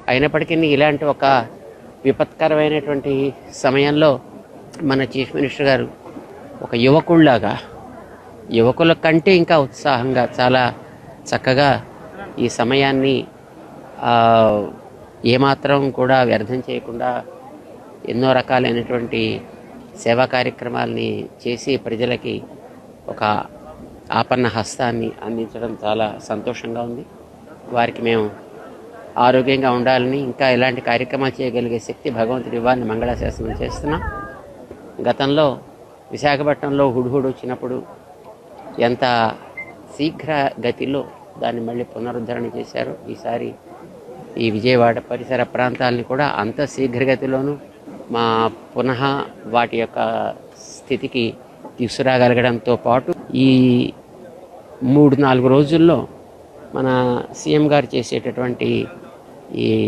అయినప్పటికీ ఇలాంటి ఒక విపత్కరమైనటువంటి సమయంలో మన చీఫ్ మినిస్టర్ గారు ఒక యువకుల్లాగా, యువకుల కంటే ఇంకా ఉత్సాహంగా చాలా చక్కగా ఈ సమయాన్ని ఏమాత్రం కూడా వ్యర్థం చేయకుండా ఎన్నో రకాలైనటువంటి సేవా కార్యక్రమాలని చేసి ప్రజలకి ఒక ఆపన్న హస్తాన్ని అందించడం చాలా సంతోషంగా ఉంది. వారికి మేము ఆరోగ్యంగా ఉండాలని, ఇంకా ఇలాంటి కార్యక్రమాలు చేయగలిగే శక్తి భగవంతుడి ఇవ్వాలని మంగళాశాసనం చేస్తున్నాం. గతంలో విశాఖపట్నంలో హుడ్హుడ్ వచ్చినప్పుడు ఎంత శీఘ్ర గతిలో దాన్ని మళ్ళీ పునరుద్ధరణ చేశారు. ఈసారి ఈ విజయవాడ పరిసర ప్రాంతాలని కూడా అంత శీఘ్రగతిలోనూ పునః వాటి యొక్క స్థితికి తీసుకురాగలగడంతో పాటు ఈ 3-4 రోజుల్లో మన సీఎం గారు చేసేటటువంటి ఈ